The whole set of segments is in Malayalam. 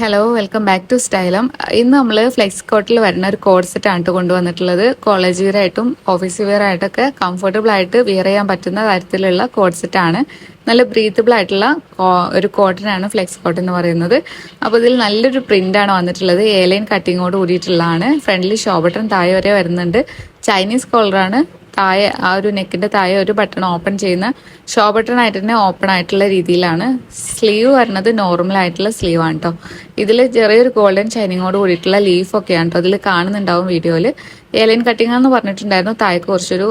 Hello welcome back to Stylam. ഇന്ന് നമ്മൾ ഫ്ലെക്സ് കോട്ടിൽ വരുന്ന ഒരു കോഡ് സെറ്റാണ് കേട്ടോ കൊണ്ടുവന്നിട്ടുള്ളത്. കോളേജ് വെയർ ആയിട്ടും ഓഫീസ് വെയർ ആയിട്ടൊക്കെ കംഫർട്ടബിൾ ആയിട്ട് വെയർ ചെയ്യാൻ പറ്റുന്ന തരത്തിലുള്ള കോഡ് സെറ്റാണ്. നല്ല ബ്രീത്തബിൾ ആയിട്ടുള്ള ഒരു കോട്ടനാണ് ഫ്ലെക്സ് കോട്ട് എന്ന് പറയുന്നത്. അപ്പോൾ ഇതിൽ നല്ലൊരു പ്രിന്റാണ് വന്നിട്ടുള്ളത്. ലൈൻ കട്ടിങ്ങോട് കൂടിയിട്ടുള്ളതാണ്. ഫ്രണ്ടിൽ ഷോ ബട്ടൺ താഴെ വരെ വരുന്നുണ്ട്. ചൈനീസ് കോളറാണ്. താഴെ ആ ഒരു നെക്കിന്റെ താഴെ ഒരു ബട്ടൺ ഓപ്പൺ ചെയ്യുന്ന ഷോ ബട്ടൺ ആയിട്ട് തന്നെ ഓപ്പൺ ആയിട്ടുള്ള രീതിയിലാണ്. സ്ലീവ് വരുന്നത് നോർമൽ ആയിട്ടുള്ള സ്ലീവ് ആണ് കേട്ടോ. ഇതിൽ ചെറിയൊരു ഗോൾഡൻ ഷൈനിങ്ങോട് കൂടിയിട്ടുള്ള ലീഫ് ഒക്കെയാണ് കേട്ടോ അതിൽ കാണുന്നുണ്ടാവും വീഡിയോയിൽ. ലൈൻ കട്ടിംഗ് എന്ന് പറഞ്ഞിട്ടുണ്ടായിരുന്നു. താഴേക്ക് കുറച്ചൊരു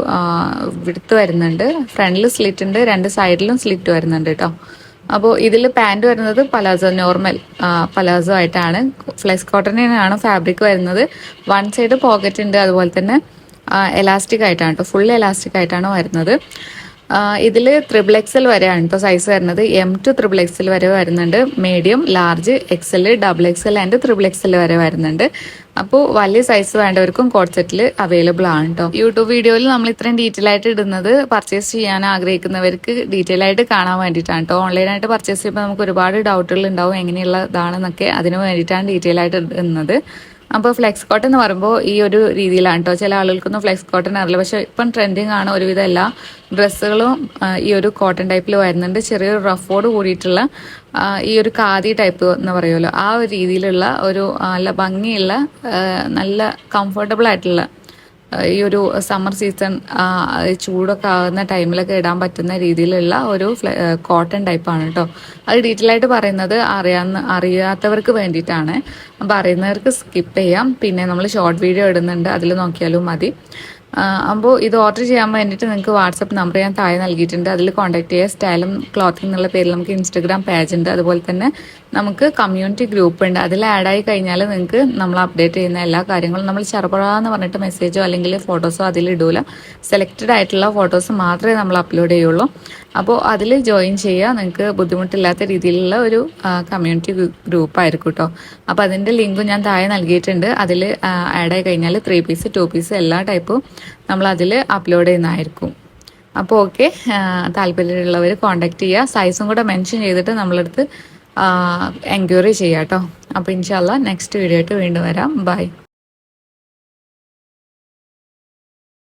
വിടുത്ത് വരുന്നുണ്ട്. ഫ്രണ്ടിൽ സ്ലിറ്റ് ഉണ്ട്, രണ്ട് സൈഡിലും സ്ലിറ്റ് വരുന്നുണ്ട് കേട്ടോ. അപ്പോൾ ഇതിൽ പാൻറ് വരുന്നത് പലാസോ, നോർമൽ പലാസോ ആയിട്ടാണ്. ഫ്ലെക്സ് കോട്ടണിനാണ് ഫാബ്രിക് വരുന്നത്. വൺ സൈഡ് പോക്കറ്റ് ഉണ്ട്, അതുപോലെ തന്നെ എലാസ്റ്റിക് ആയിട്ടാണ് കേട്ടോ, ഫുൾ എലാസ്റ്റിക് ആയിട്ടാണ് വരുന്നത്. ഇതിൽ XXL വരെയാണ് കേട്ടോ സൈസ് വരുന്നത്. M to XXL വരെ വരുന്നുണ്ട്. Medium, large, XL, XXL and XXL വരെ വരുന്നുണ്ട്. അപ്പോൾ വലിയ സൈസ് വേണ്ടവർക്കും കോഡ് സെറ്റിൽ അവൈലബിൾ ആണ് കേട്ടോ. യൂട്യൂബ് വീഡിയോയിൽ നമ്മൾ ഇത്രയും ഡീറ്റെയിൽ ആയിട്ട് ഇടുന്നത് പർച്ചേസ് ചെയ്യാൻ ആഗ്രഹിക്കുന്നവർക്ക് ഡീറ്റെയിൽ ആയിട്ട് കാണാൻ വേണ്ടിയിട്ടാണ് കേട്ടോ. ഓൺലൈനായിട്ട് പർച്ചേസ് ചെയ്യുമ്പോൾ നമുക്ക് ഒരുപാട് ഡൗട്ടുകൾ ഉണ്ടാവും എങ്ങനെയുള്ളതാണെന്നൊക്കെ. അതിന് വേണ്ടിയിട്ടാണ് ഡീറ്റെയിൽ ആയിട്ട് ഇടുന്നത്. അപ്പോൾ ഫ്ലെക്സ് കോട്ടൺ എന്ന് പറയുമ്പോൾ ഈ ഒരു രീതിയിലാണ് കേട്ടോ. ചില ആളുകൾക്കൊന്നും ഫ്ലെക്സ് കോട്ടൺ അറിയില്ല, പക്ഷെ ഇപ്പം ട്രെൻഡിങ് ആണ്. ഒരുവിധം എല്ലാ ഡ്രസ്സുകളും ഈ ഒരു കോട്ടൺ ടൈപ്പിൽ വരുന്നുണ്ട്. ചെറിയൊരു റഫോട് കൂടിയിട്ടുള്ള ഈ ഒരു ഖാദി ടൈപ്പ് എന്ന് പറയുമല്ലോ, ആ ഒരു രീതിയിലുള്ള ഒരു നല്ല ഭംഗിയുള്ള നല്ല കംഫർട്ടബിൾ ആയിട്ടുള്ള ഈ ഒരു സമ്മർ സീസൺ ചൂടൊക്കെ ആകുന്ന ടൈമിലൊക്കെ ഇടാൻ പറ്റുന്ന രീതിയിലുള്ള ഒരു കോട്ടൺ ടൈപ്പാണ് കേട്ടോ. അത് ഡീറ്റെയിൽ ആയിട്ട് പറയുന്നത് അറിയാത്തവർക്ക് വേണ്ടിയിട്ടാണ്. അപ്പം അറിയുന്നവർക്ക് സ്കിപ്പ് ചെയ്യാം. പിന്നെ നമ്മൾ ഷോർട്ട് വീഡിയോ ഇടുന്നുണ്ട്, അതിൽ നോക്കിയാലും മതി. അപ്പോൾ ഇത് ഓർഡർ ചെയ്യാൻ വേണ്ടിയിട്ട് നിങ്ങൾക്ക് വാട്സപ്പ് നമ്പർ ഞാൻ താഴെ നൽകിയിട്ടുണ്ട്. അതിൽ കോൺടാക്ട് ചെയ്യുക. സ്റ്റൈലം ക്ലോത്തിങ് എന്നുള്ള പേരിൽ നമുക്ക് ഇൻസ്റ്റഗ്രാം പേജ് ഉണ്ട്. അതുപോലെ തന്നെ നമുക്ക് കമ്മ്യൂണിറ്റി ഗ്രൂപ്പ് ഉണ്ട്. അതിൽ ആഡായി കഴിഞ്ഞാൽ നിങ്ങൾക്ക് നമ്മൾ അപ്ഡേറ്റ് ചെയ്യുന്ന എല്ലാ കാര്യങ്ങളും നമ്മൾ ചെറുപഴാന്ന് പറഞ്ഞിട്ട് മെസ്സേജോ അല്ലെങ്കിൽ ഫോട്ടോസോ അതിൽ ഇടൂല. സെലക്റ്റഡ് ആയിട്ടുള്ള ഫോട്ടോസ് മാത്രമേ നമ്മൾ അപ്ലോഡ് ചെയ്യുള്ളൂ. അപ്പോൾ അതിൽ ജോയിൻ ചെയ്യുക. നിങ്ങൾക്ക് ബുദ്ധിമുട്ടില്ലാത്ത രീതിയിലുള്ള ഒരു കമ്മ്യൂണിറ്റി ഗ്രൂപ്പായിരിക്കും കേട്ടോ. അപ്പോൾ അതിൻ്റെ ലിങ്കും ഞാൻ താഴെ നൽകിയിട്ടുണ്ട്. അതിൽ ആഡായി കഴിഞ്ഞാൽ 3 പീസ് 2 പീസ് എല്ലാ ടൈപ്പും നമ്മൾ അതിൽ അപ്ലോഡ് ചെയ്യുന്നതായിരിക്കും. അപ്പോൾ ഓക്കെ, താല്പര്യമുള്ളവർ കോൺടാക്ട് ചെയ്യുക. സൈസും കൂടെ മെൻഷൻ ചെയ്തിട്ട് നമ്മളടുത്ത് എൻക്വയറി ചെയ്യാം കേട്ടോ. അപ്പോൾ ഇൻഷാല്ല നെക്സ്റ്റ് വീഡിയോ ആയിട്ട് വീണ്ടും വരാം. ബൈ.